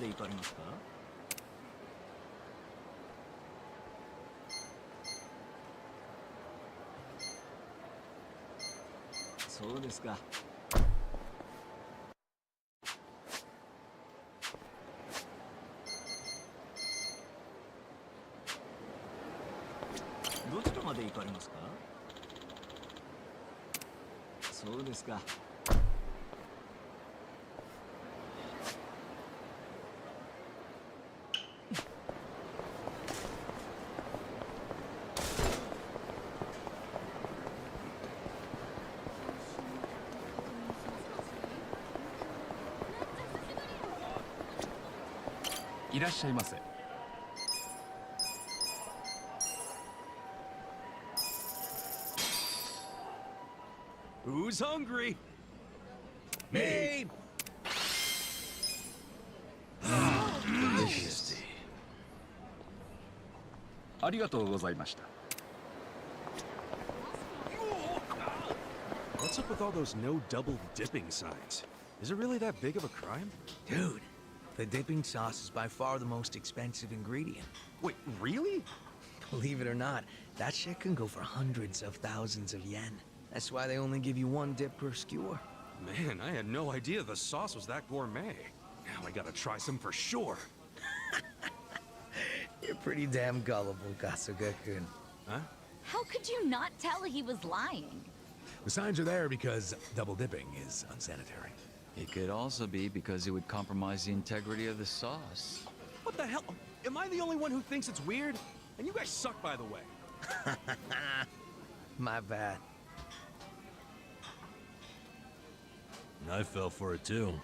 で行かれますか？そうですか。どちらまで行かれますか？そうですか。いらっしゃいませ。Who's hungry? Me! Delicious. ありがとうございました。What's up with all those no double dipping signs? Is it really that big of a crime? Dude, the dipping sauce is by far the most expensive ingredient. Wait, really? Believe it or not, that shit can go for hundreds of thousands of yen. That's why they only give you one dip per skewer. Man, I had no idea the sauce was that gourmet. Now I gotta try some for sure. You're pretty damn gullible, Kasuga-kun. Huh? How could you not tell he was lying? The signs are there because double dipping is unsanitary. It could also be because it would compromise the integrity of the sauce. What the hell? Am I the only one who thinks it's weird? And you guys suck, by the way. My bad. I fell for it too.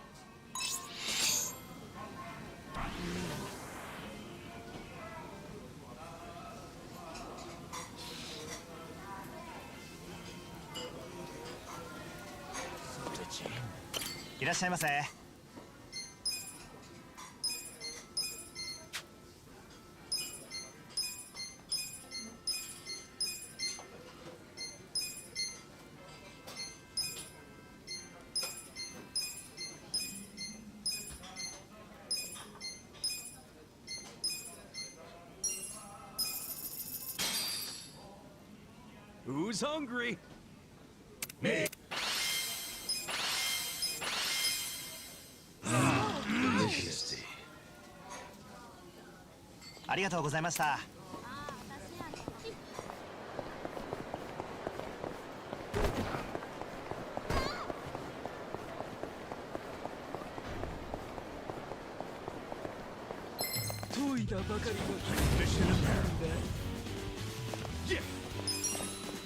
Who's hungry? Delicious. ありがとうございました。研いだばかりのキッシュなんだ。Yeah.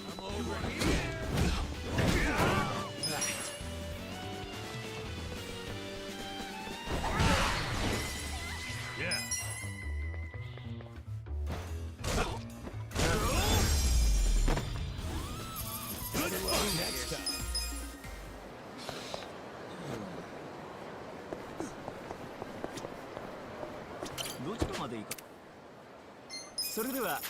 I'm over here. Yeah. Good luck next time. どちらまで行く？それでは。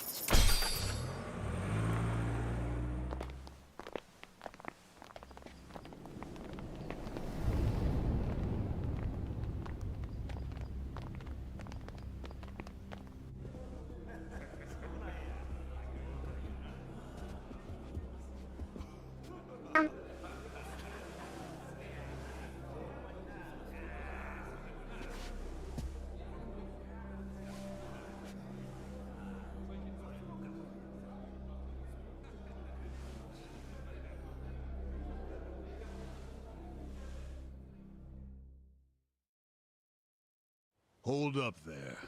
Hold up there.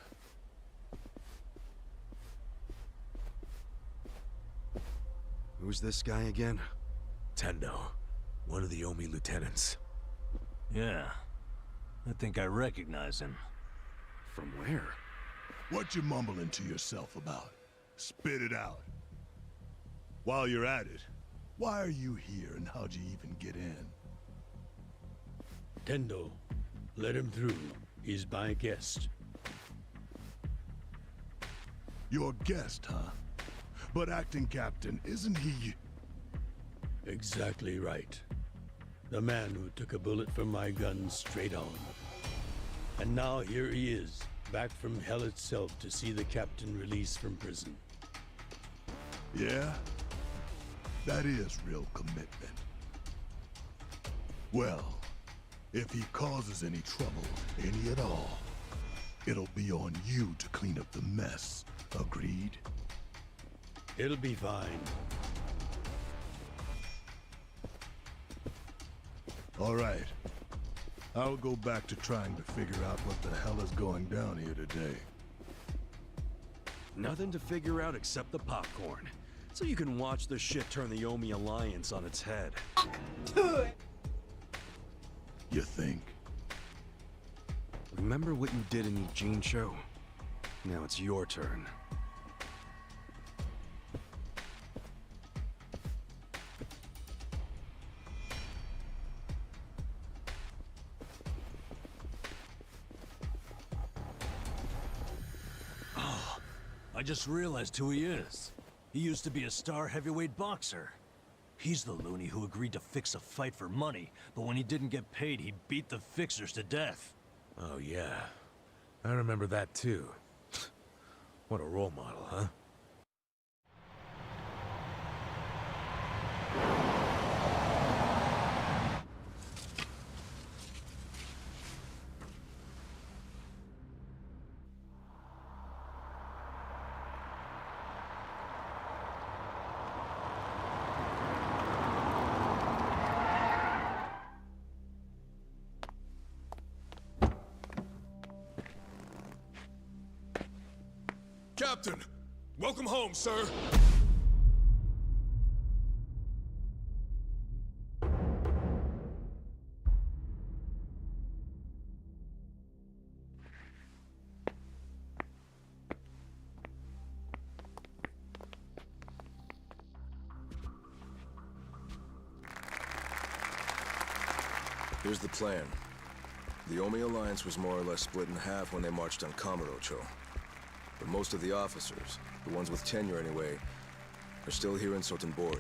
Who's this guy again? Tendo, one of the Omi lieutenants. Yeah, I think I recognize him. From where? What you mumbling to yourself about? Spit it out. While you're at it, why are you here and how'd you even get in? Tendo, let him through. He's my guest. Your guest, huh? But acting captain, isn't he? Exactly right. The man who took a bullet from my gun straight on. And now here he is, back from hell itself to see the captain released from prison. Yeah? That is real commitment. Well, if he causes any trouble, any at all, it'll be on you to clean up the mess. Agreed? It'll be fine. All right. I'll go back to trying to figure out what the hell is going down here today. Nothing to figure out except the popcorn. So you can watch the shit turn the Omi Alliance on its head. You think? Remember what you did in Eugene Show? Now it's your turn. I just realized who he is. He used to be a star heavyweight boxer. He's the loony who agreed to fix a fight for money, but when he didn't get paid, he beat the fixers to death. Oh, yeah. I remember that, too. What a role model, huh? Captain! Welcome home, sir! Here's the plan. The Omi Alliance was more or less split in half when they marched on Kamurocho. But most of the officers, the ones with tenure anyway, are still here in Sotenbori.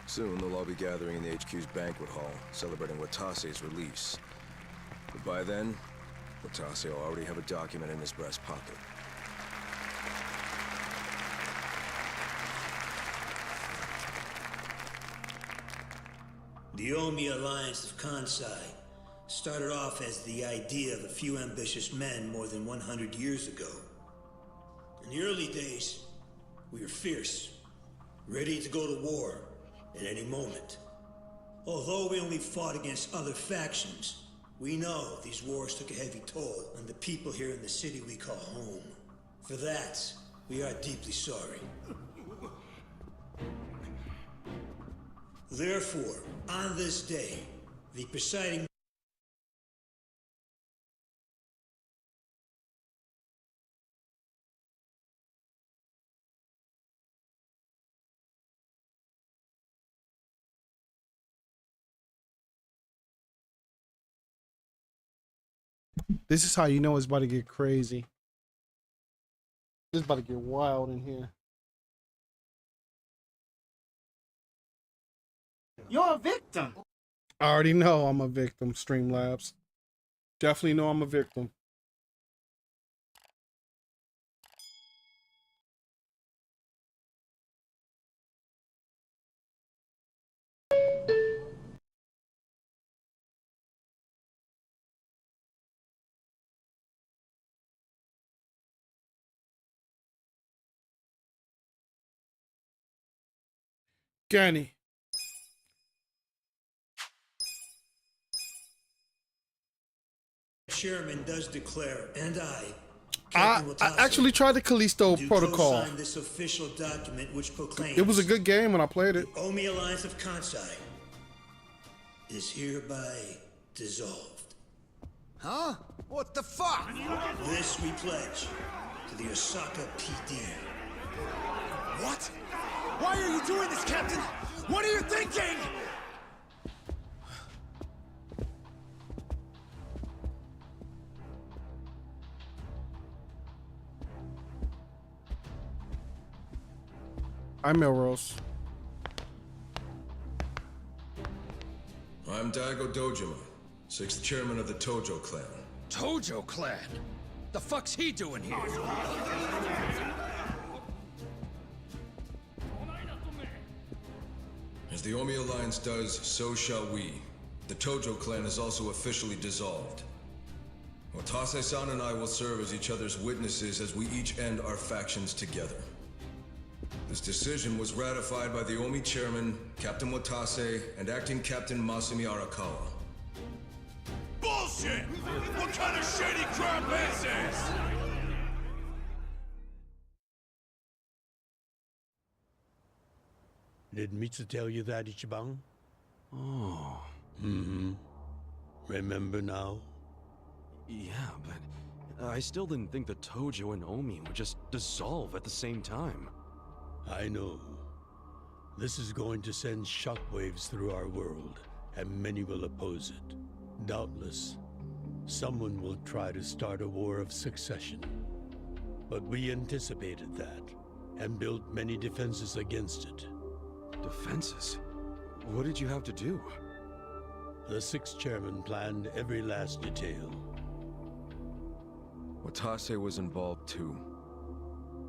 Soon they'll all be gathering in the HQ's banquet hall, celebrating Watase's release. But by then, Watase will already have a document in his breast pocket. The Omi Alliance of Kansai started off as the idea of a few ambitious men more than 100 years ago. In the early days, we were fierce, ready to go to war at any moment. Although we only fought against other factions, we know these wars took a heavy toll on the people here in the city we call home. For that, we are deeply sorry. Therefore, on this day, the presiding This is how you know it's about to get crazy. It's about to get wild in here. You're a victim. I already know I'm a victim, Streamlabs. Definitely know I'm a victim. Granny. chairman does declare, and I actually tried the Callisto Protocol. sign this official document which proclaims It was a good game when I played it. the Omi Alliance of Kansai is hereby dissolved. Huh? What the fuck? This we pledge to the Osaka PD. What? Why are you doing this, Captain? What are you thinking? I'm Melrose. I'm Daigo Dojima, 6th chairman of the Tojo clan. Tojo clan? The fuck's he doing here? As the Omi Alliance does, so shall we. The Tojo clan is also officially dissolved. Watase-san and I will serve as each other's witnesses as we each end our factions together. This decision was ratified by the Omi chairman, Captain Watase, and acting Captain Masumi Arakawa. Bullshit! What kind of shady crap is this? Did Mitsu tell you that, Ichiban? Oh. Mm-hmm. Remember now? Yeah, but I still didn't think the Tojo and Omi would just dissolve at the same time. I know. This is going to send shockwaves through our world, and many will oppose it. Doubtless, someone will try to start a war of succession. But we anticipated that, and built many defenses against it. Defenses? What did you have to do? The sixth chairman planned every last detail. Watase was involved too.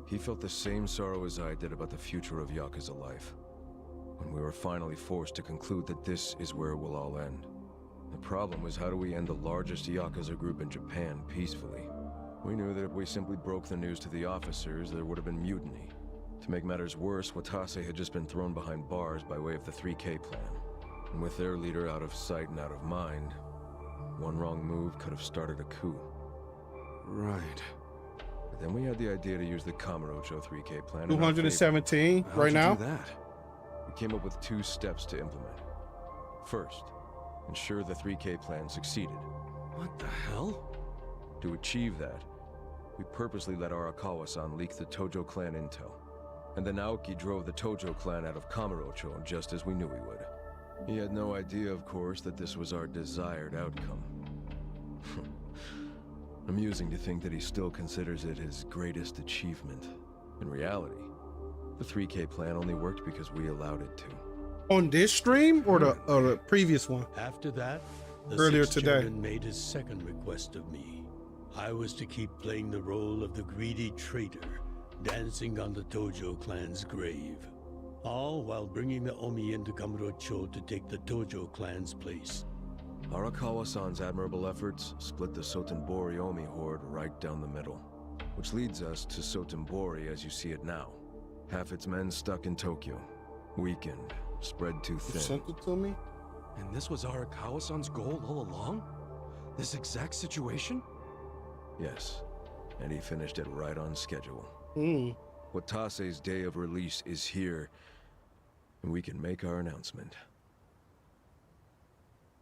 He felt the same sorrow as I did about the future of Yakuza life. When we were finally forced to conclude that this is where it will all end. The problem was, how do we end the largest Yakuza group in Japan peacefully? We knew that if we simply broke the news to the officers, there would have been mutiny. To make matters worse, Watase had just been thrown behind bars by way of the 3K plan. And with their leader out of sight and out of mind, one wrong move could have started a coup. Right. But then we had the idea to use the Kamurocho 3K plan. 217 right now. How'd you do that? We came up with 2 steps to implement. First, ensure the 3K plan succeeded. What the hell? To achieve that, we purposely let Arakawa-san leak the Tojo clan intel. And then Aoki drove the Tojo clan out of Kamurocho just as we knew he would. He had no idea, of course, that this was our desired outcome. Amusing to think that he still considers it his greatest achievement. In reality, the 3K plan only worked because we allowed it to. On this stream or the previous one? After that, the earlier sixth today, chairman made his second request of me. I was to keep playing the role of the greedy traitor, dancing on the Tojo clan's grave. All while bringing the Omi into Kamurocho to take the Tojo clan's place. Arakawa-san's admirable efforts split the Sotenbori Omi horde right down the middle. Which leads us to Sotenbori as you see it now. Half its men stuck in Tokyo. Weakened, spread too thin. You sent it to me? And this was Arakawa-san's goal all along? This exact situation? Yes, and he finished it right on schedule. Watase's day of release is here, and we can make our announcement.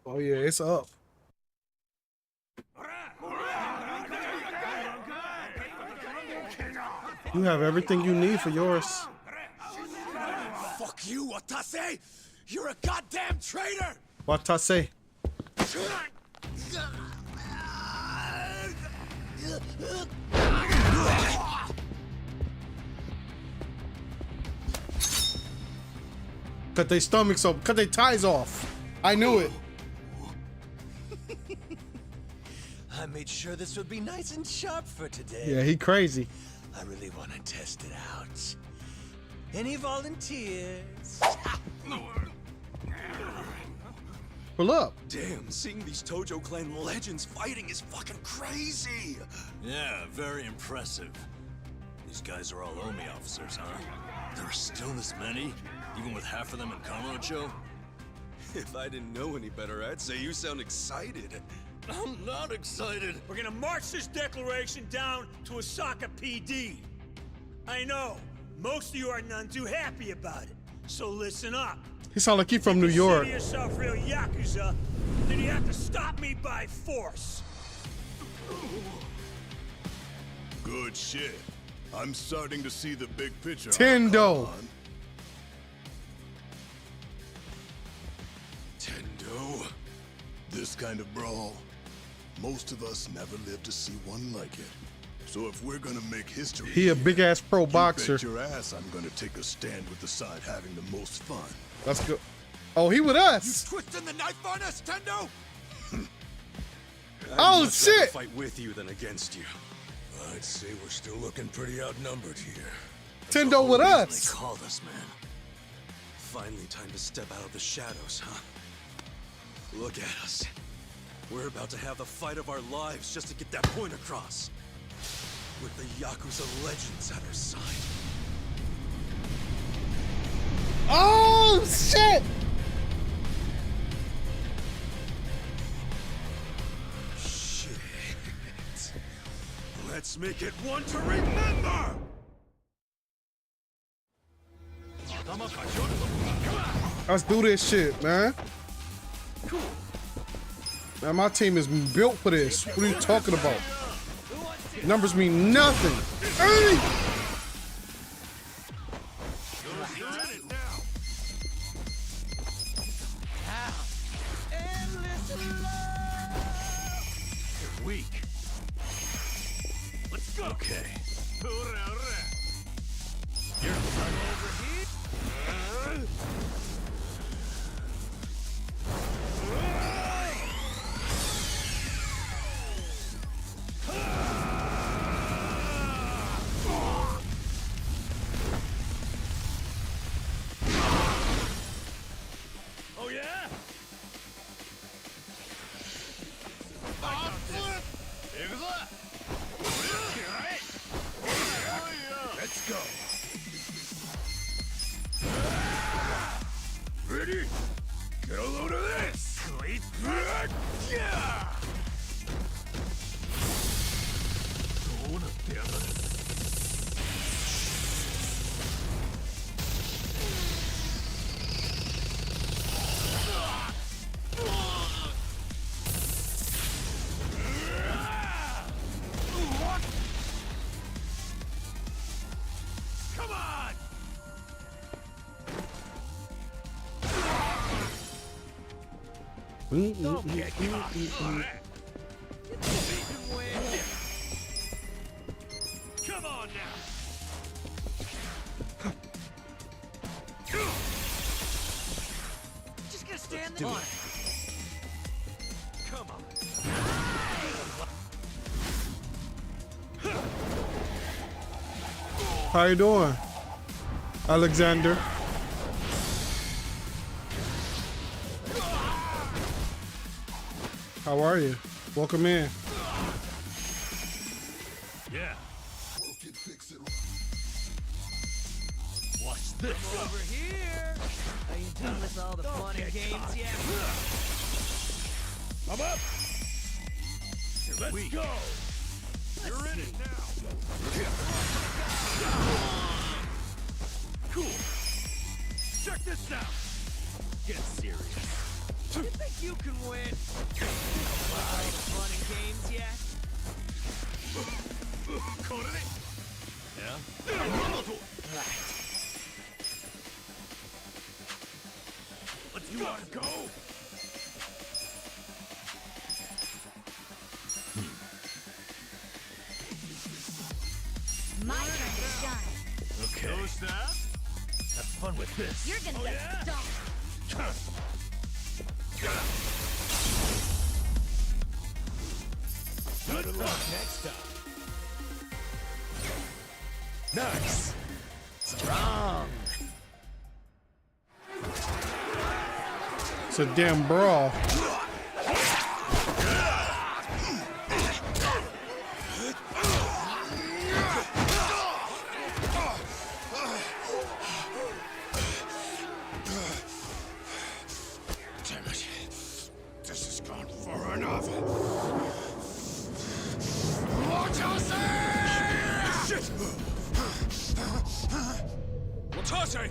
Oh yeah, it's up. You have everything you need for yours. Fuck you, Watase! You're a goddamn traitor! Watase. Cut their stomachs off. Cut their ties off. I knew it. I made sure this would be nice and sharp for today. Yeah, he crazy. I really want to test it out. Any volunteers? Pull up. Damn, seeing these Tojo clan legends fighting is fucking crazy! Yeah, very impressive. These guys are all Omi officers, huh? There are still this many? Even with half of them in Kamurocho? If I didn't know any better, I'd say you sound excited. I'm not excited. We're gonna march this declaration down to Osaka PD. I know, most of you are none too happy about it, so listen up. He sound like he from New York. If you consider yourself real Yakuza, then you have to stop me by force. Good shit. I'm starting to see the big picture. Tendo. Tendo? This kind of brawl, most of us never lived to see one like it. So if we're gonna make history, He a big ass pro boxer. You bet your ass I'm gonna take a stand with the side having the most fun. Let's go. Oh, he with us. You twisting the knife on us, Tendo? Oh, I'd shit! rather fight with you than against you. I'd say we're still looking pretty outnumbered here. Tendo with They us. called us, man. Finally time to step out of the shadows, huh? Look at us. We're about to have the fight of our lives just to get that point across. With the Yakuza legends at our side. Oh, shit! Shit. Let's make it one to remember! Let's do this shit, man. Man, my team is built for this. What are you talking about? Numbers mean nothing. Hey! You're weak. Let's go. Okay. You're right over here. Oh yeah? Let's go. Ready? Get a load of this. Yeah. Come on! Don't get caught. Come on now. Just gonna stand there. Come on. How you doing, Alexander? How are you? Welcome in. Yeah. Watch this. Come over here. Are you done with all the fun and games yet? I'm up. Let's go. You're in it now. Cool. Check this out. Get serious. You think you can win? All the fun and games yet? Yeah? Let's go. Go. My turn to shine. Okay. Who's that? Have fun with this. You're gonna get stomped. Good luck next time. Nice. Strong. It's a damn brawl. Damn it. This has gone far enough. Shit! Watase!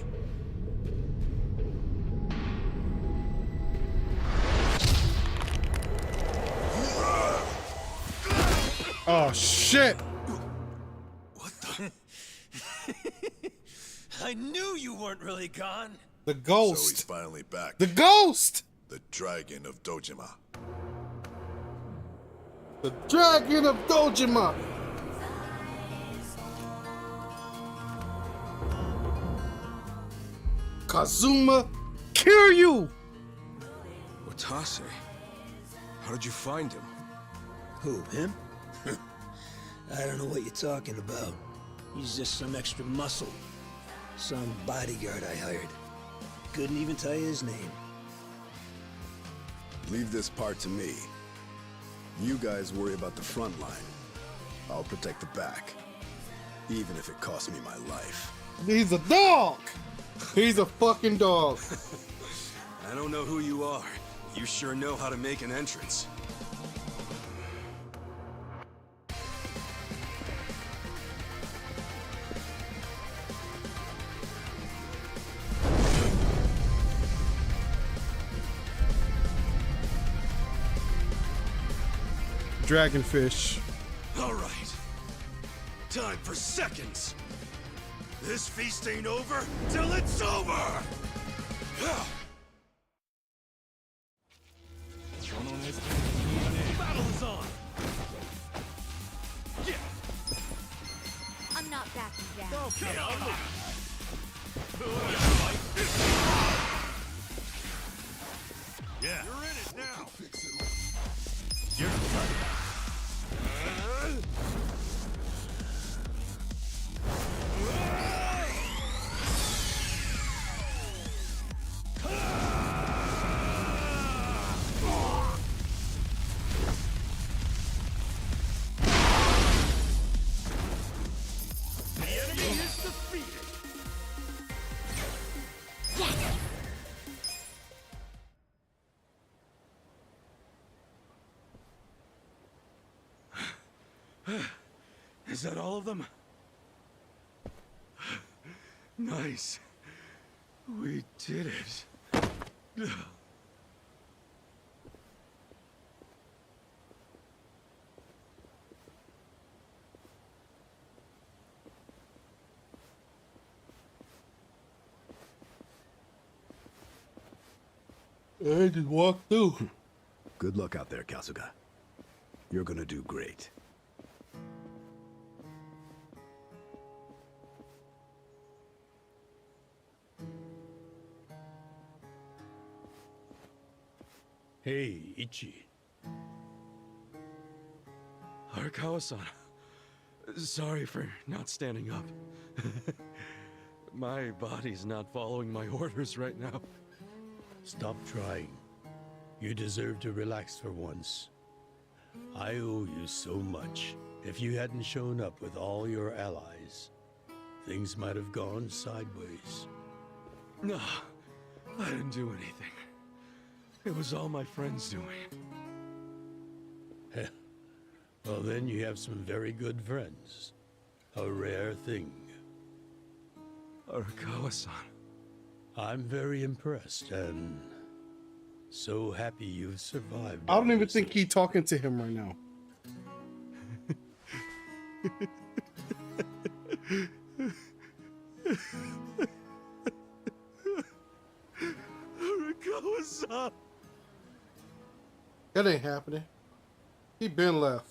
Oh shit! What the? I knew you weren't really gone. The So he's ghost. finally back. The ghost. The Dragon of Dojima. The Dragon of Dojima. Kazuma Kiryu. Watase? How did you find him? Who, him? I don't know what you're talking about. He's just some extra muscle. Some bodyguard I hired. Couldn't even tell you his name. Leave this part to me. You guys worry about the front line. I'll protect the back. Even if it costs me my life. He's a dog! He's a fucking dog. I don't know who you are. You sure know how to make an entrance. Dragonfish. All right. Time for seconds. This feast ain't over till it's over! Battle is on! Yeah. I'm not backing down. Okay, on. Yeah. You're in it now. Your turn. Is that all of them? Nice. We did it. I just walked through. Good luck out there, Kasuga. You're gonna do great. Hey, Ichi. Arakawa-san. Sorry for not standing up. My body's not following my orders right now. Stop trying. You deserve to relax for once. I owe you so much. If you hadn't shown up with all your allies, things might have gone sideways. No, I didn't do anything. It was all my friends doing. Well, then you have some very good friends. A rare thing. Arakawa-san. I'm very impressed and so happy you've survived. I don't even think he's talking to him right now. Arakawa-san. That ain't happening. He been left.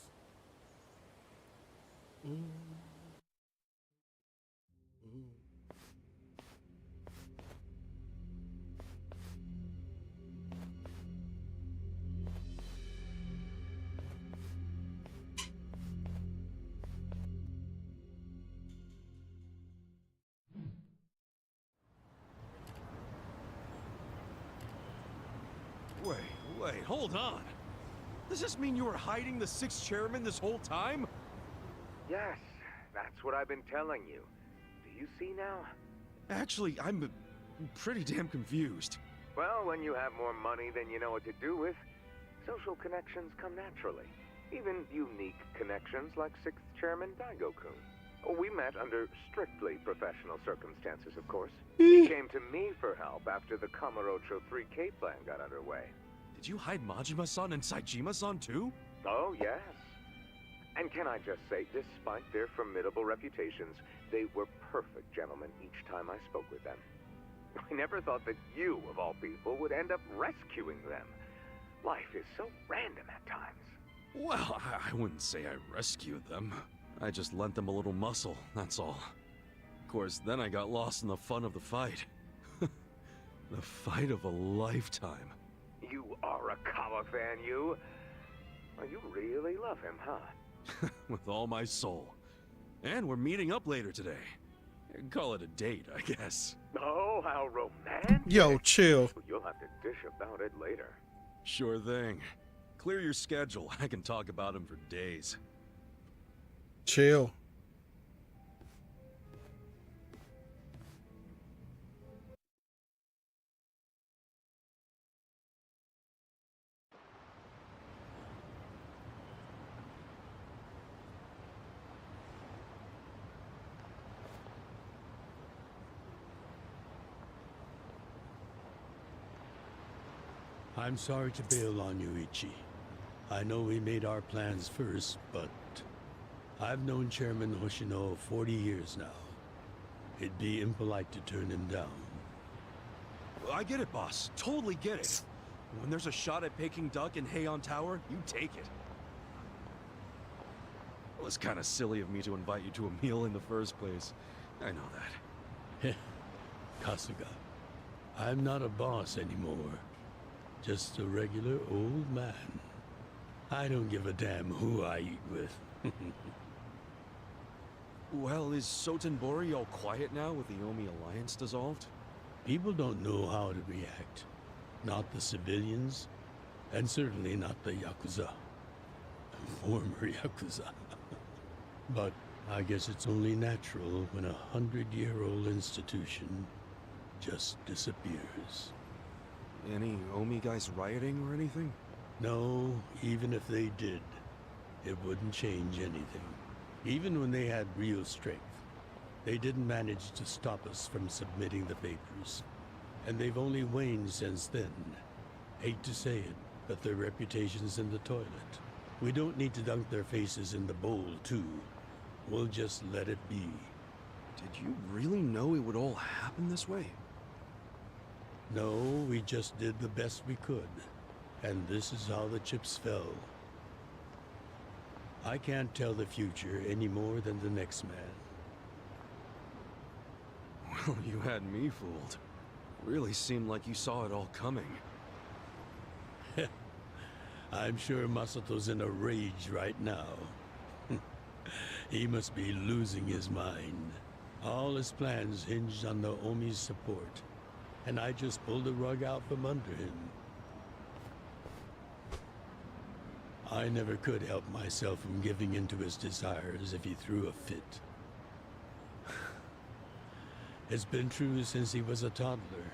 Wait, hold on. Does this mean you were hiding the sixth chairman this whole time? Yes, that's what I've been telling you. Do you see now? Actually, I'm pretty damn confused. Well, when you have more money than you know what to do with, social connections come naturally. Even unique connections like 6th Chairman Daigo-kun. We met under strictly professional circumstances, of course. He came to me for help after the Kamurocho 3K plan got underway. Did you hide Majima-san and Saejima-san too? Oh, yes. And can I just say, despite their formidable reputations, they were perfect gentlemen each time I spoke with them. I never thought that you, of all people, would end up rescuing them. Life is so random at times. Well, I wouldn't say I rescued them. I just lent them a little muscle, that's all. Of course, then I got lost in the fun of the fight. The fight of a lifetime. You are a Kawa fan, you? Oh, you really love him, huh? With all my soul. And we're meeting up later today. Call it a date, I guess. Oh, how romantic. Yo, chill. You'll have to dish about it later. Sure thing. Clear your schedule. I can talk about him for days. Chill. I'm sorry to bail on you, Ichi. I know we made our plans first, but I've known Chairman Hoshino 40 years now. It'd be impolite to turn him down. I get it, boss. Totally get it. When there's a shot at Peking Duck in Heian Tower, you take it. It was kind of silly of me to invite you to a meal in the first place. I know that. Kasuga, I'm not a boss anymore. Just a regular old man. I don't give a damn who I eat with. Well, is Sotenbori all quiet now with the Omi Alliance dissolved? People don't know how to react. Not the civilians, and certainly not the Yakuza. Former Yakuza. But I guess it's only natural when a 100-year-old institution just disappears. Any Omi guys rioting or anything? No, even if they did, it wouldn't change anything. Even when they had real strength, they didn't manage to stop us from submitting the papers. And they've only waned since then. Hate to say it, but their reputation's in the toilet. We don't need to dunk their faces in the bowl, too. We'll just let it be. Did you really know it would all happen this way? No, we just did the best we could. And this is how the chips fell. I can't tell the future any more than the next man. Well, you had me fooled. Really seemed like you saw it all coming. I'm sure Masato's in a rage right now. He must be losing his mind. All his plans hinged on the Omi's support. And I just pulled the rug out from under him. I never could help myself from giving in to his desires if he threw a fit. It's been true since he was a toddler.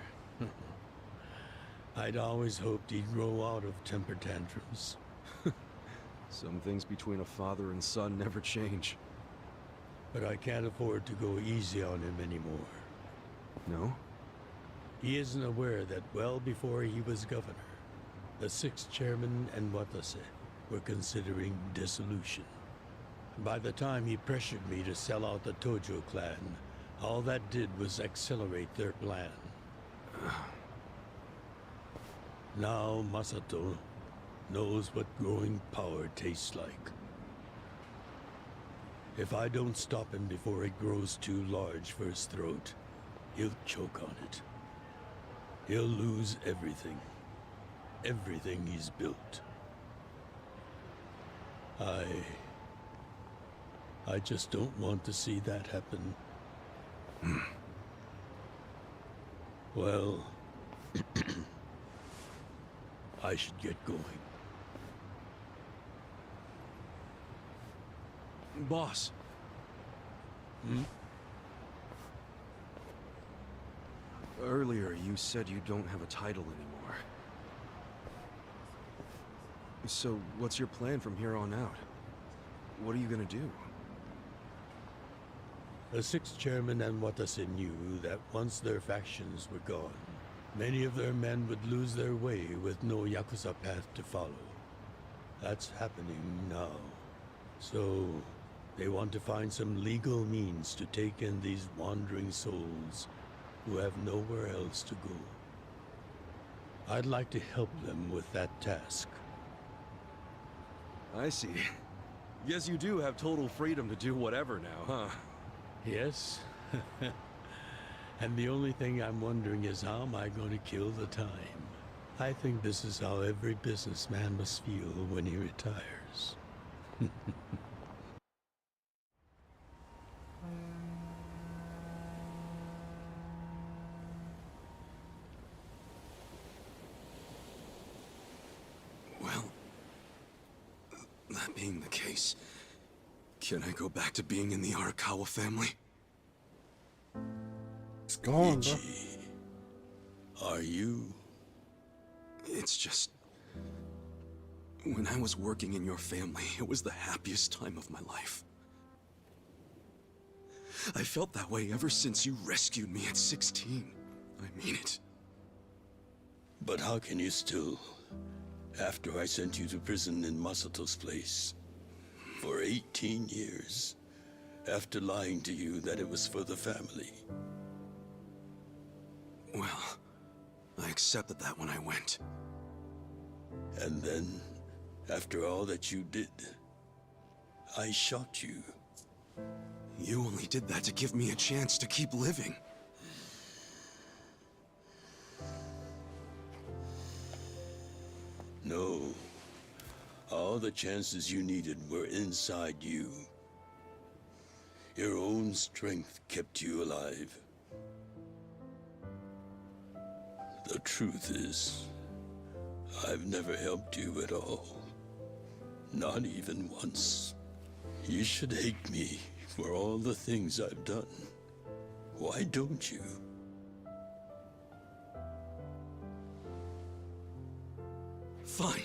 I'd always hoped he'd grow out of temper tantrums. Some things between a father and son never change. But I can't afford to go easy on him anymore. No? He isn't aware that well before he was governor, the 6th chairman and Watase were considering dissolution. By the time he pressured me to sell out the Tojo clan, all that did was accelerate their plan. Now Masato knows what growing power tastes like. If I don't stop him before it grows too large for his throat, he'll choke on it. He'll lose everything. Everything he's built. I just don't want to see that happen. Well, I should get going. Boss. Earlier, you said you don't have a title anymore. So, what's your plan from here on out? What are you gonna do? The 6th chairman and Watase knew that once their factions were gone, many of their men would lose their way with no Yakuza path to follow. That's happening now. So, they want to find some legal means to take in these wandering souls who have nowhere else to go. I'd like to help them with that task. I see. Guess you do have total freedom to do whatever now, huh? Yes. And the only thing I'm wondering is how am I going to kill the time? I think this is how every businessman must feel when he retires. Well, that being the case, can I go back to being in the Arakawa family? It's gone, bro. Ichi, are you? It's just... when I was working in your family, it was the happiest time of my life. I felt that way ever since you rescued me at 16. I mean it. But how can you still, after I sent you to prison in Masato's place for 18 years, after lying to you that it was for the family? Well, I accepted that when I went. And then, after all that you did, I shot you. You only did that to give me a chance to keep living. No. All the chances you needed were inside you. Your own strength kept you alive. The truth is, I've never helped you at all. Not even once. You should hate me for all the things I've done. Why don't you? Fine.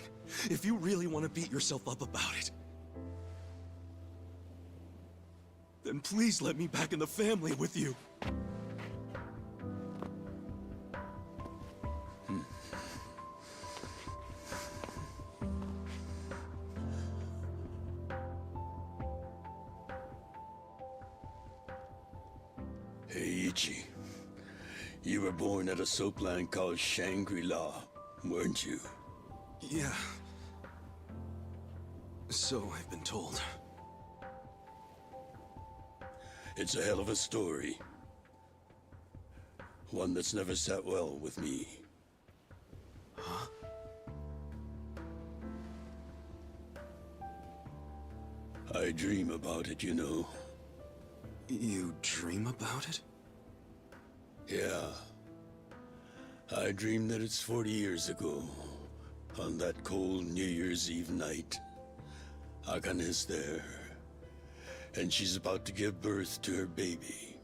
If you really want to beat yourself up about it, then please let me back in the family with you. Hey, Ichi. You were born at a soapland called Shangri-La, weren't you? Yeah. So I've been told. It's a hell of a story. One that's never sat well with me. Huh? I dream about it, you know. You dream about it? Yeah. I dream that it's 40 years ago, on that cold New Year's Eve night. Akane's there, and she's about to give birth to her baby.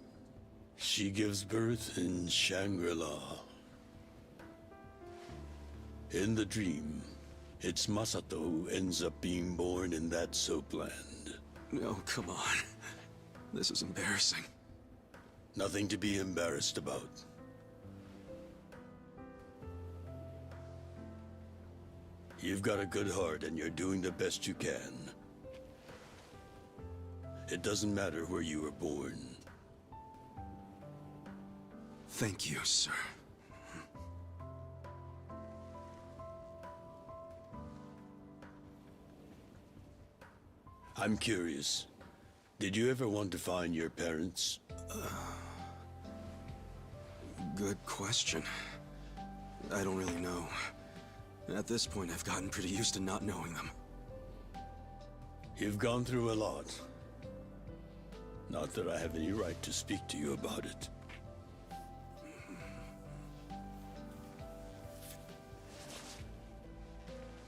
She gives birth in Shangri-La. In the dream, it's Masato who ends up being born in that soapland. No, come on. This is embarrassing. Nothing to be embarrassed about. You've got a good heart and you're doing the best you can. It doesn't matter where you were born. Thank you, sir. I'm curious. Did you ever want to find your parents? Good question. I don't really know. At this point, I've gotten pretty used to not knowing them. You've gone through a lot. Not that I have any right to speak to you about it.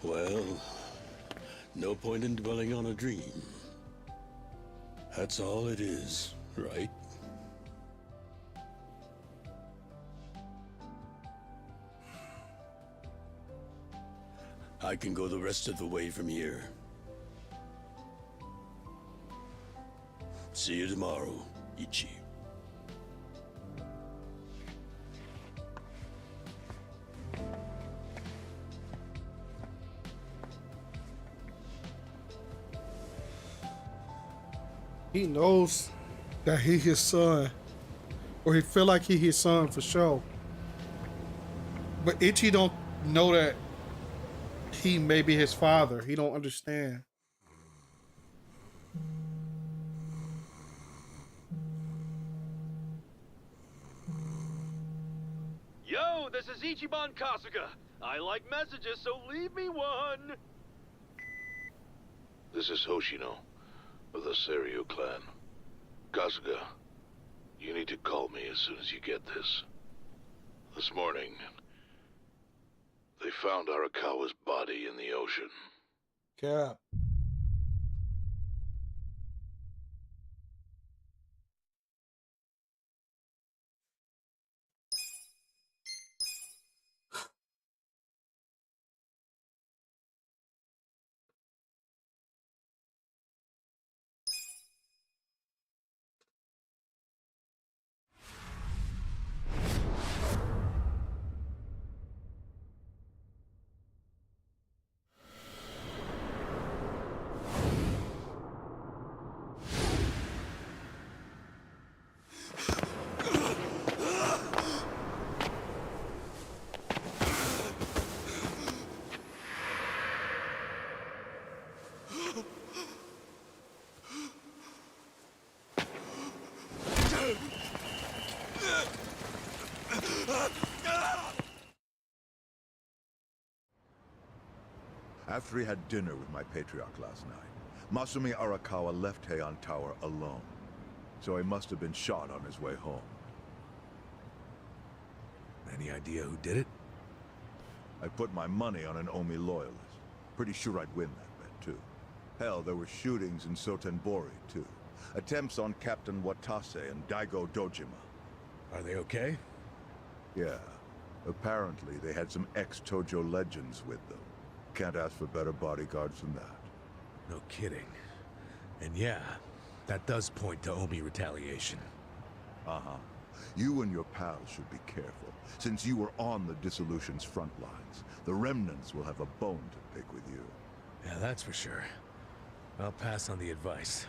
Well, no point in dwelling on a dream. That's all it is, right? I can go the rest of the way from here. See you tomorrow, Ichi. He knows that he his son, or he feel like he his son for sure. But Ichi don't know that he may be his father. He don't understand. Yo, this is Ichiban Kasuga. I like messages, so leave me one. This is Hoshino, of the Seiryu clan. Kasuga, you need to call me as soon as you get this. This morning, they found Arakawa's body in the ocean. Cap. After he had dinner with my patriarch last night, Masumi Arakawa left Heian Tower alone. So he must have been shot on his way home. Any idea who did it? I put my money on an Omi loyalist. Pretty sure I'd win that bet, too. Hell, there were shootings in Sotenbori, too. Attempts on Captain Watase and Daigo Dojima. Are they okay? Yeah. Apparently, they had some ex-Tojo legends with them. Can't ask for better bodyguards than that. No kidding. And yeah, that does point to Omi retaliation. Uh-huh. You and your pals should be careful, since you were on the dissolution's front lines. The remnants will have a bone to pick with you. Yeah, that's for sure. I'll pass on the advice.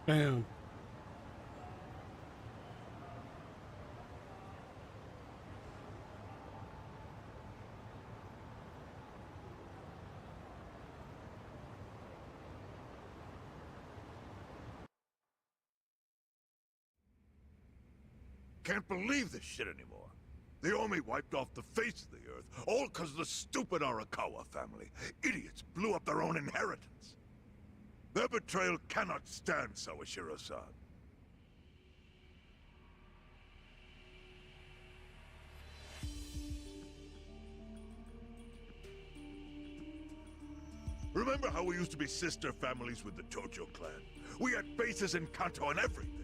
Damn. Can't believe this shit anymore. The Omi wiped off the face of the earth, all because of the stupid Arakawa family. Idiots blew up their own inheritance. Their betrayal cannot stand, Sawashiro-san. Remember how we used to be sister families with the Tojo clan? We had bases in Kanto and everything.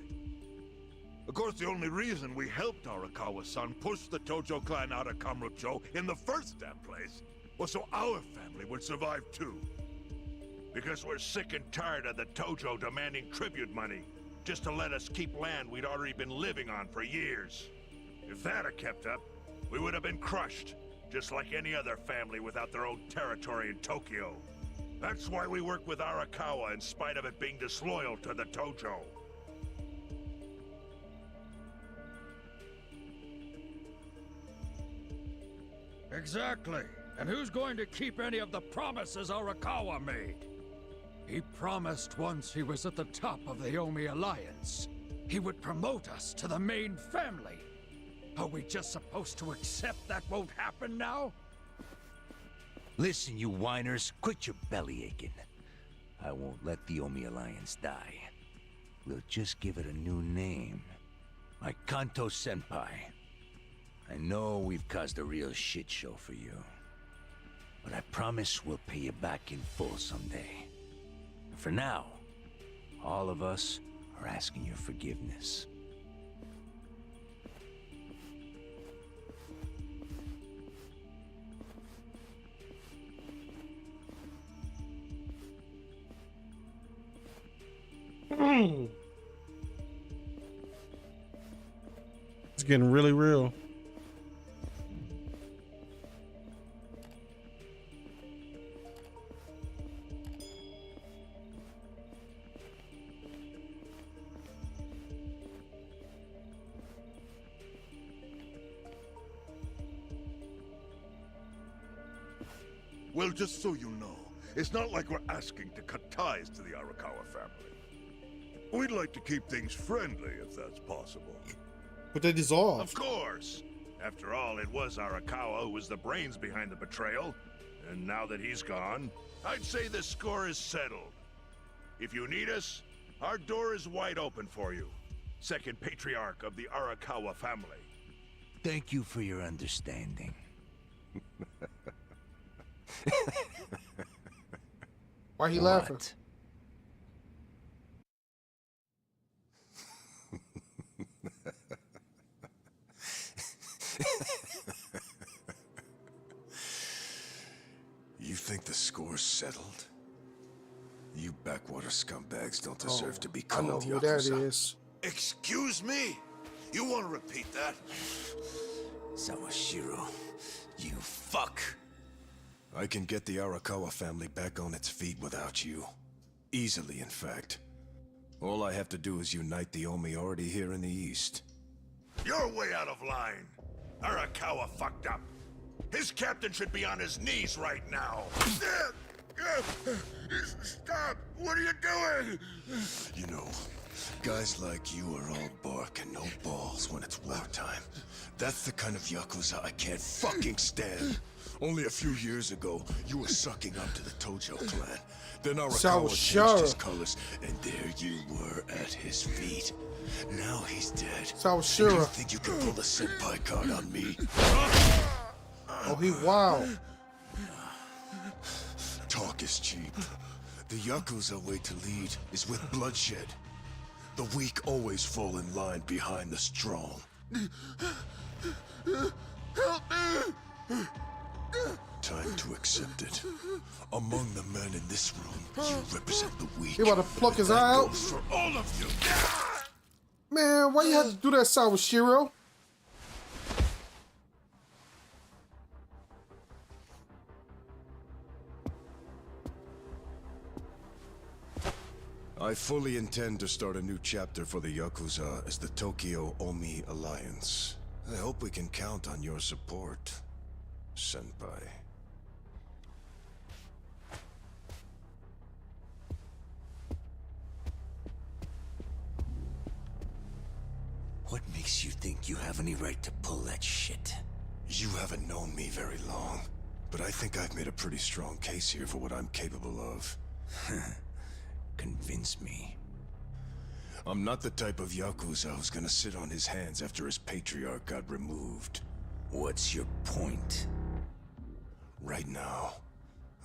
Of course, the only reason we helped Arakawa-san push the Tojo clan out of Kamurocho in the first damn place was so our family would survive too. Because we're sick and tired of the Tojo demanding tribute money just to let us keep land we'd already been living on for years. If that had kept up, we would have been crushed, just like any other family without their own territory in Tokyo. That's why we work with Arakawa in spite of it being disloyal to the Tojo. Exactly. And who's going to keep any of the promises Arakawa made? He promised once he was at the top of the Omi Alliance. He would promote us to the main family. Are we just supposed to accept that won't happen now? Listen, you whiners, quit your belly aching. I won't let the Omi Alliance die. We'll just give it a new name. My Kanto Senpai. I know we've caused a real shit show for you. But I promise we'll pay you back in full someday. And for now, all of us are asking your forgiveness. It's getting really real. Well, just so you know, it's not like we're asking to cut ties to the Arakawa family. We'd like to keep things friendly, if that's possible. But they dissolved. Of course! After all, it was Arakawa who was the brains behind the betrayal. And now that he's gone, I'd say the score is settled. If you need us, our door is wide open for you. Second patriarch of the Arakawa family. Thank you for your understanding. Why he laughing? You think the score's settled? You backwater scumbags don't deserve to be called I know who Yakuza. that is. Excuse me? You want to repeat that? Sawashiro, you fuck! I can get the Arakawa family back on its feet without you. Easily, in fact. All I have to do is unite the Omi already here in the East. You're way out of line. Arakawa fucked up. His captain should be on his knees right now. Stop! What are you doing? You know, guys like you are all bark and no balls when it's wartime. That's the kind of Yakuza I can't fucking stand. Only a few years ago, you were sucking up to the Tojo clan. Then Arakawa changed his colors, and there you were at his feet. Now he's dead. Sawashiro. You think you can pull the senpai card on me? Oh, he wow. Talk is cheap. The Yakuza way to lead is with bloodshed. The weak always fall in line behind the strong. Help me! Time to accept it. Among the men in this room, you represent the weak. He about to pluck his eye out. For all of you. Man, why you have to do that, Sawashiro? I fully intend to start a new chapter for the Yakuza as the Tokyo Omi Alliance. I hope we can count on your support, Senpai. What makes you think you have any right to pull that shit? You haven't known me very long, but I think I've made a pretty strong case here for what I'm capable of. Convince me. I'm not the type of Yakuza who's gonna sit on his hands after his patriarch got removed. What's your point? Right now,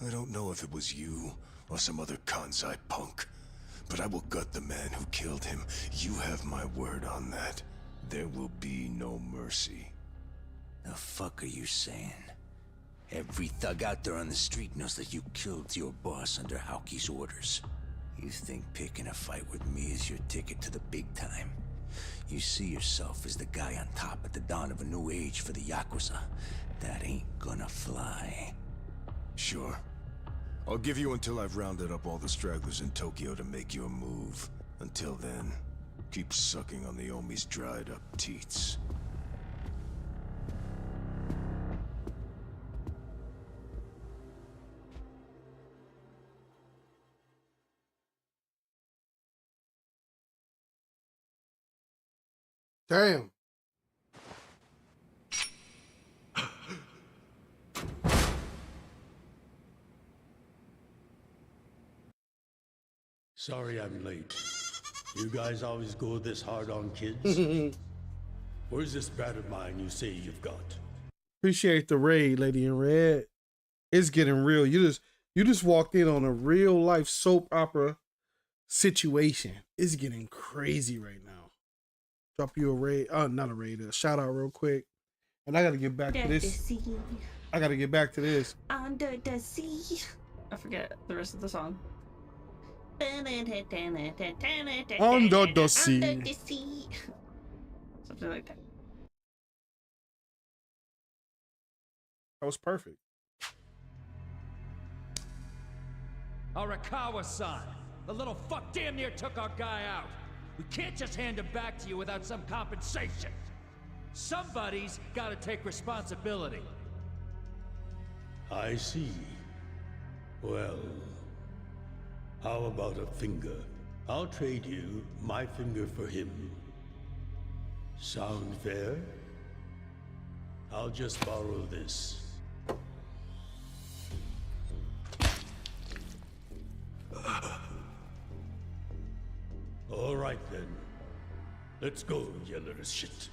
I don't know if it was you or some other Kansai punk, but I will gut the man who killed him. You have my word on that. There will be no mercy. The fuck are you saying? Every thug out there on the street knows that you killed your boss under Haoki's orders. You think picking a fight with me is your ticket to the big time? You see yourself as the guy on top at the dawn of a new age for the Yakuza. That ain't gonna fly. Sure. I'll give you until I've rounded up all the stragglers in Tokyo to make your move. Until then, keep sucking on the Omi's dried up teats. Damn. Sorry I'm late. You guys always go this hard on kids? Where's this brat of mine you say you've got? Appreciate the raid, Lady in Red. It's getting real. You just walked in on a real life soap opera situation. It's getting crazy right now. Drop you a raid, not a raid, a shout out real quick. And I gotta get back to this. I gotta get back to this. Under the sea. I forget the rest of the song. Under the sea. Under the sea. Something like that. That was perfect. Arakawa-san, the little fuck damn near took our guy out. We can't just hand him back to you without some compensation. Somebody's gotta take responsibility. I see. Well, how about a finger? I'll trade you my finger for him. Sound fair? I'll just borrow this. All right then. Let's go, you little shit.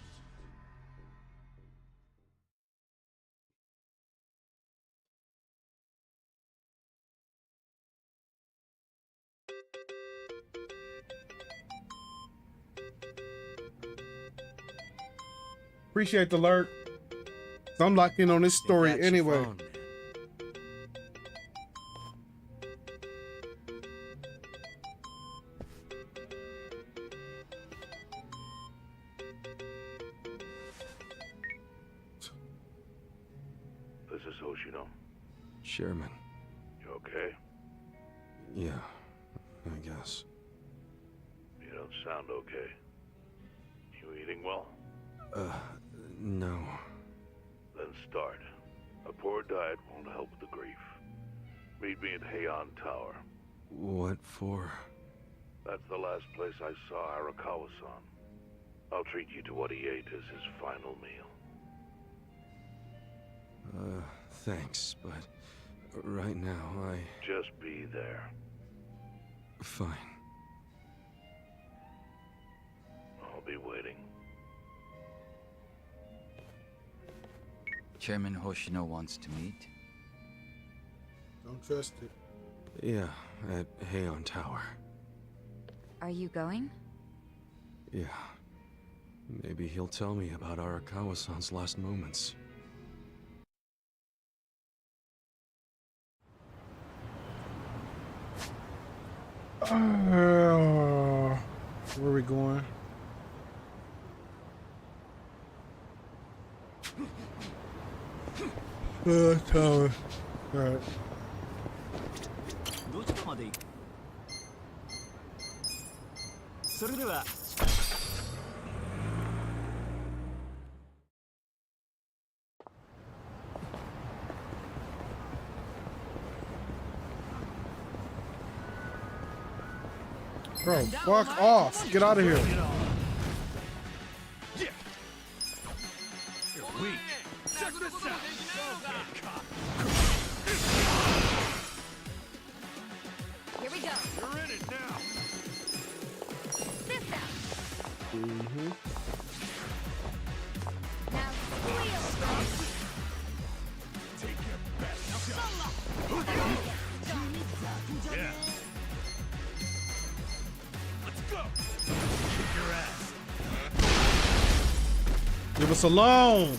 Appreciate the alert. So I'm locked in on this story anyway. This is Hoshino. Chairman. You okay? Yeah, I guess. You don't sound okay. You eating well? No. Then start. A poor diet won't help with the grief. Meet me at Heian Tower. What for? That's the last place I saw Arakawa-san. I'll treat you to what he ate as his final meal. Thanks, but right now Just be there. Fine. I'll be waiting. Chairman Hoshino wants to meet. Don't trust it. Yeah, at Heian Tower. Are you going? Yeah. Maybe he'll tell me about Arakawa-san's last moments. Where are we going? Tower. Alright. Bro, fuck off. Get out of here. You're weak. Check this out. Here we go. You're in it now. This out. Mm-hmm. Now squeal, bro. Take your best shot. Yeah. Let's go. Kick your ass. Leave us alone.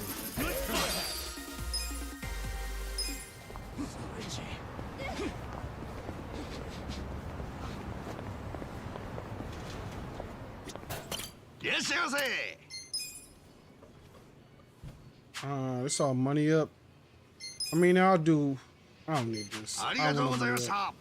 It's all money up. I mean, I don't need this. I wanna move up.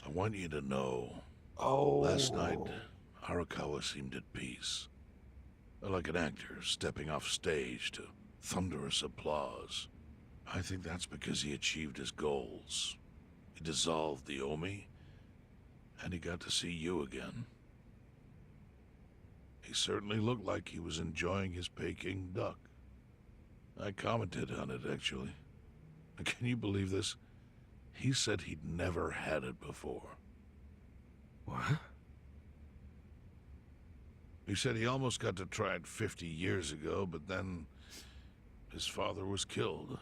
I want you to know, last night, Arakawa seemed at peace. Like an actor stepping off stage to thunderous applause. I think that's because he achieved his goals. He dissolved the Omi, and he got to see you again. He certainly looked like he was enjoying his Peking duck. I commented on it, actually. Can you believe this? He said he'd never had it before. What? He said he almost got to try it 50 years ago, but then his father was killed,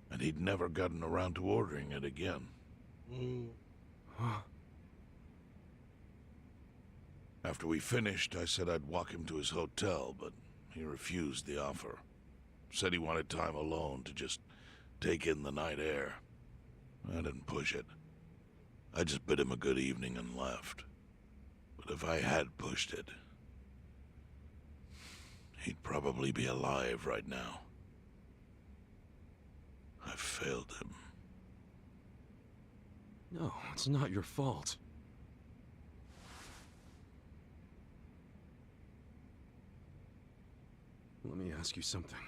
and he'd never gotten around to ordering it again. After we finished, I said I'd walk him to his hotel, but he refused the offer. Said he wanted time alone to just take in the night air. I didn't push it. I just bid him a good evening and left. But if I had pushed it, he'd probably be alive right now. I failed him. No, it's not your fault. Let me ask you something.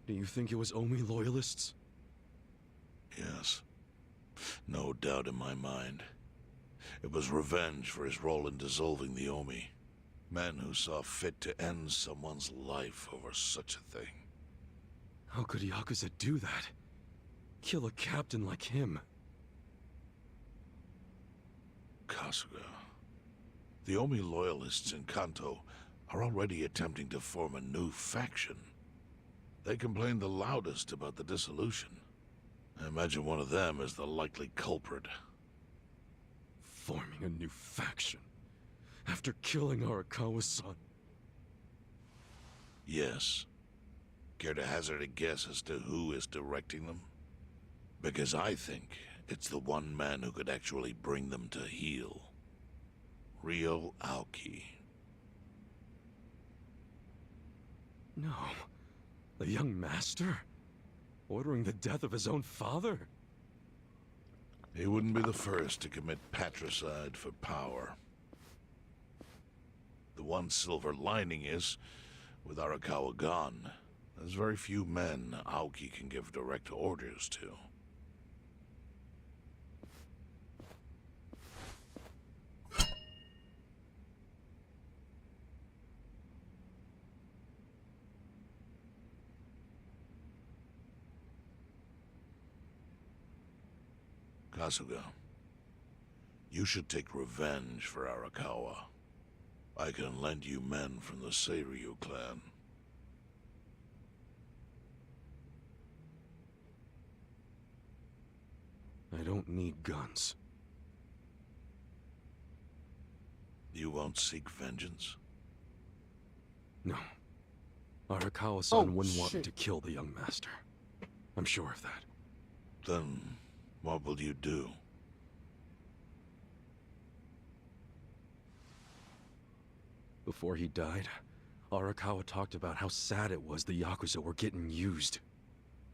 Do you think it was Omi loyalists? Yes. No doubt in my mind. It was revenge for his role in dissolving the Omi. Men who saw fit to end someone's life over such a thing. How could Yakuza do that? Kill a captain like him? Kasuga. The Omi loyalists in Kanto are already attempting to form a new faction. They complain the loudest about the dissolution. I imagine one of them is the likely culprit. Forming a new faction? After killing Arakawa-san? Yes. Care to hazard a guess as to who is directing them? Because I think it's the one man who could actually bring them to heel. Ryo Aoki. No. The young master? Ordering the death of his own father? He wouldn't be the first to commit patricide for power. The one silver lining is, with Arakawa gone, there's very few men Aoki can give direct orders to. Kasuga, you should take revenge for Arakawa. I can lend you men from the Seiryu clan. I don't need guns. You won't seek vengeance? No. Arakawa-san wouldn't want to kill the young master. I'm sure of that. Then, what will you do? Before he died, Arakawa talked about how sad it was the Yakuza were getting used.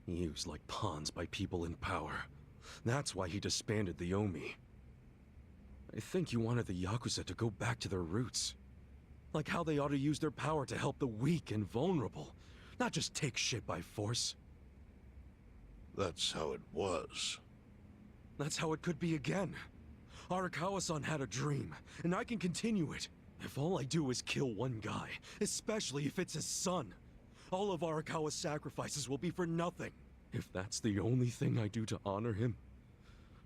Used like pawns by people in power. That's why he disbanded the Omi. I think he wanted the Yakuza to go back to their roots. Like how they ought to use their power to help the weak and vulnerable, not just take shit by force. That's how it was. That's how it could be again. Arakawa-san had a dream, and I can continue it. If all I do is kill one guy, especially if it's his son, all of Arakawa's sacrifices will be for nothing. If that's the only thing I do to honor him,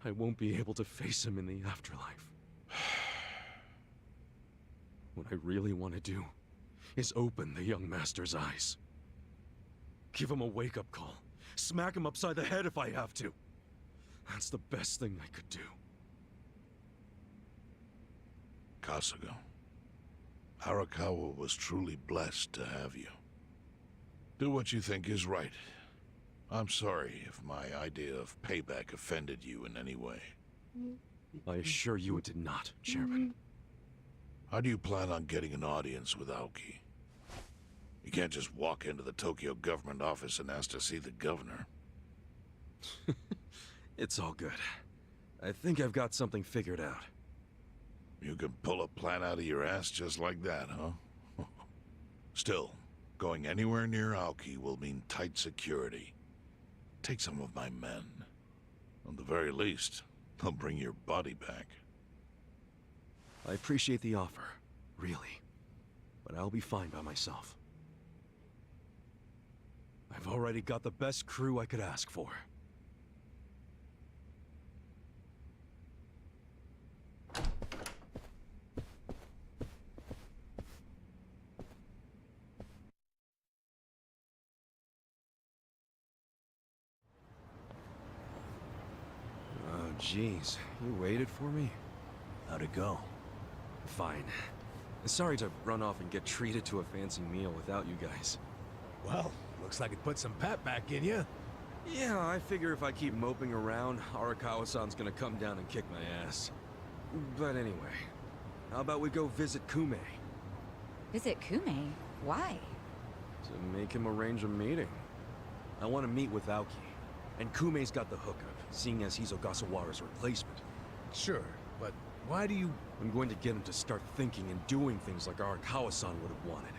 I won't be able to face him in the afterlife. What I really want to do is open the young master's eyes. Give him a wake-up call. Smack him upside the head if I have to. That's the best thing I could do. Kasuga, Arakawa was truly blessed to have you. Do what you think is right. I'm sorry if my idea of payback offended you in any way. I assure you it did not, Chairman. How do you plan on getting an audience with Aoki? You can't just walk into the Tokyo government office and ask to see the governor. It's all good. I think I've got something figured out. You can pull a plan out of your ass just like that, huh? Still, going anywhere near Aoki will mean tight security. Take some of my men. At the very least, they'll bring your body back. I appreciate the offer, really. But I'll be fine by myself. I've already got the best crew I could ask for. Oh, jeez. You waited for me? How'd it go? Fine. Sorry to run off and get treated to a fancy meal without you guys. Well, looks like it put some pep back in you. Yeah, I figure if I keep moping around, Arakawa-san's gonna come down and kick my ass. But anyway, how about we go visit Kume? Visit Kume? Why? To make him arrange a meeting. I want to meet with Aoki. And Kumei's got the hookup, seeing as he's Ogasawara's replacement. Sure, but why do you... I'm going to get him to start thinking and doing things like Arakawa-san would have wanted.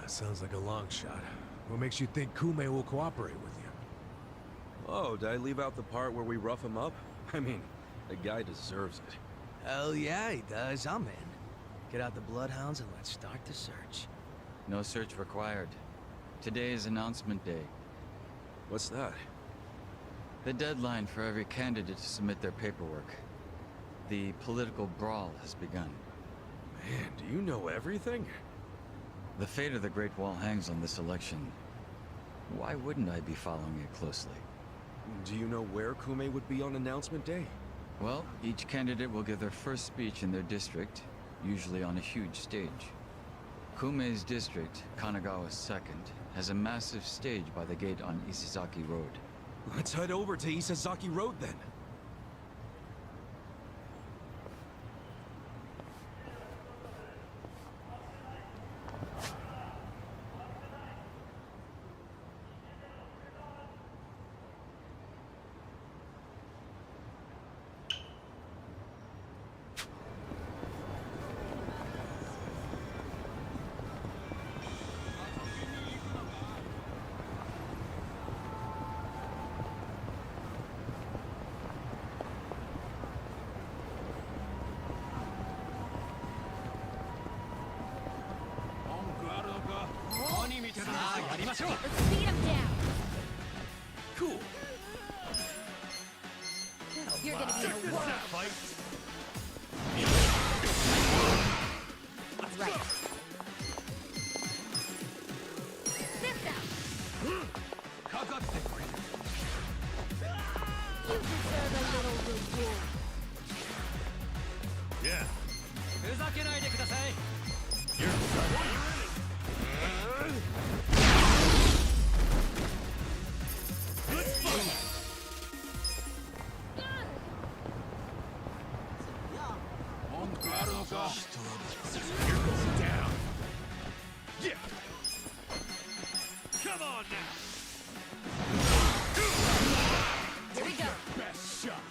Sounds like a long shot. What makes you think Kumei will cooperate with you? Oh, did I leave out the part where we rough him up? I mean, the guy deserves it. Hell yeah, he does. I'm in. Get out the bloodhounds and let's start the search. No search required. Today is announcement day. What's that? The deadline for every candidate to submit their paperwork. The political brawl has begun. Man, do you know everything? The fate of the Great Wall hangs on this election. Why wouldn't I be following it closely? Do you know where Kumei would be on announcement day? Well, each candidate will give their first speech in their district, usually on a huge stage. Kumei's district, Kanagawa's second, has a massive stage by the gate on Isizaki Road. Let's head over to Isizaki Road then. Let's beat him down. Cool. You're gonna be in a world. Right. This out. You deserve a little reward. Yeah. You're going down. Yeah. Come on now. Here we go. Best shot.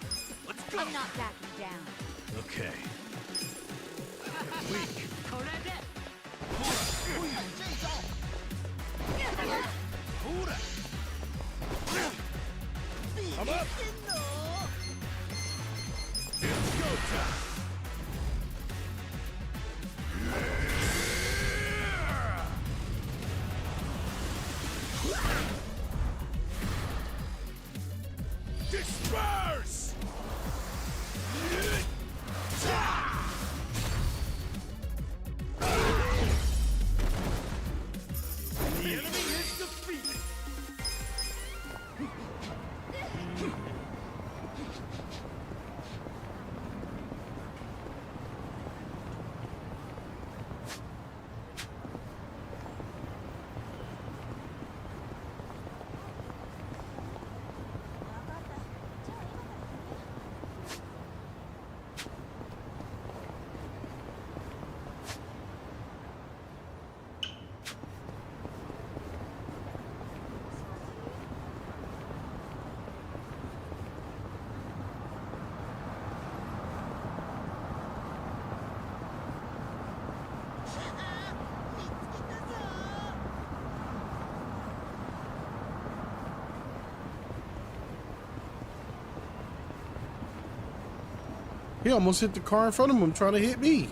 Let's go. I'm not backing down. Okay. Weak. I'm up. It's go time. Disperse! The enemy is defeated! He almost hit the car in front of him trying to hit me.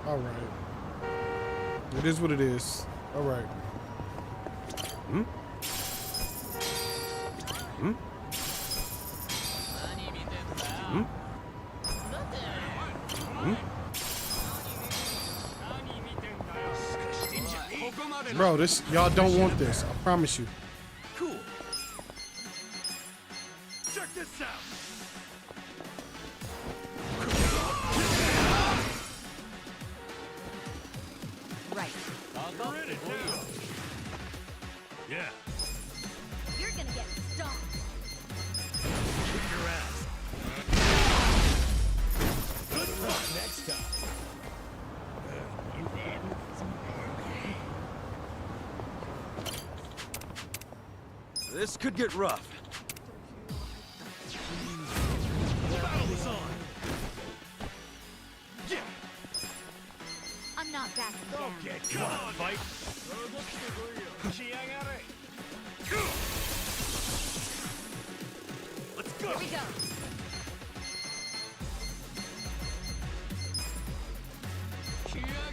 All right. It is what it is. All right. Hmm? Hmm? Hmm? Hmm? Bro, this y'all don't want this. I promise you. Cool. Check this out. Right. You're in it now. Yeah. You're gonna get stomped. Kick your ass. Good luck next time. This could get rough. The battle is on. I'm not backing down. Okay, come on, fight. Let's go. Here we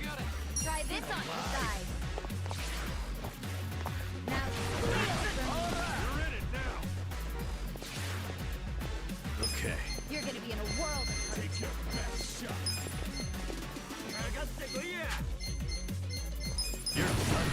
go. Try this on your side. Now, You're in it now. Okay. you're gonna be in a world of hurt. Take your best shot. You're done.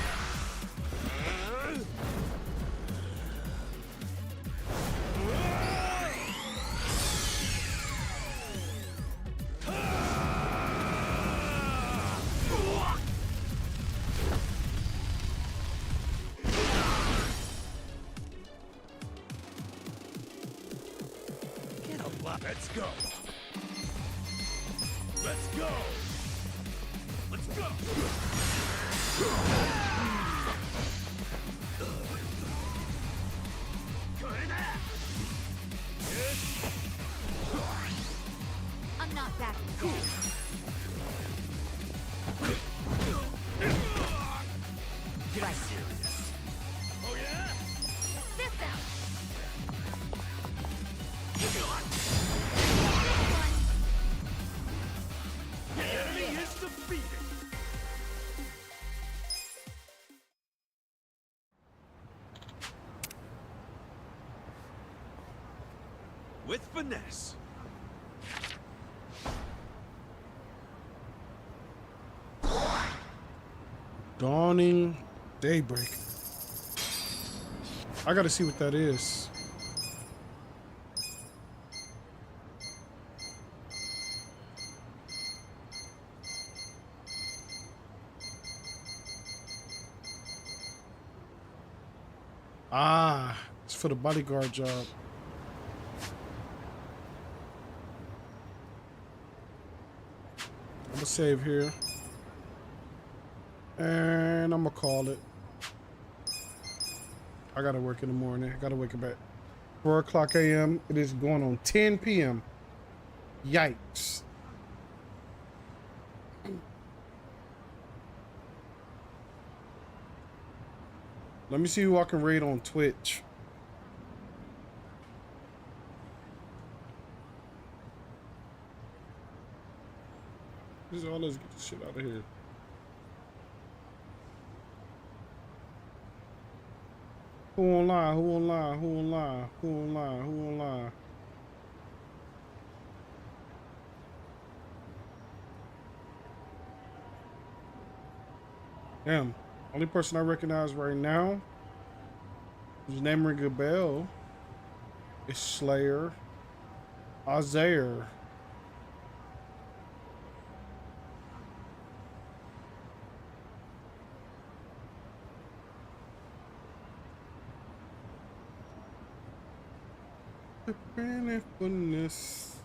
Let's go. Let's go. Let's go. I'm not backing down. Get Right. serious. Oh yeah? Fist out. The enemy is defeated. With finesse. Dawning daybreak. I gotta see what that is. Ah, it's for the bodyguard job. I'm gonna save here. And I'm gonna call it. I gotta work in the morning. I gotta wake up at 4 o'clock a.m. It is going on 10 p.m. Yikes. Let me see who I can raid on Twitch. This is all. Let's get this shit out of here. Who online? Who online? Who online? Who online? Who online? Damn. Only person I recognize right now, whose name ring a bell, is Slayer. Isaiah. Goodness.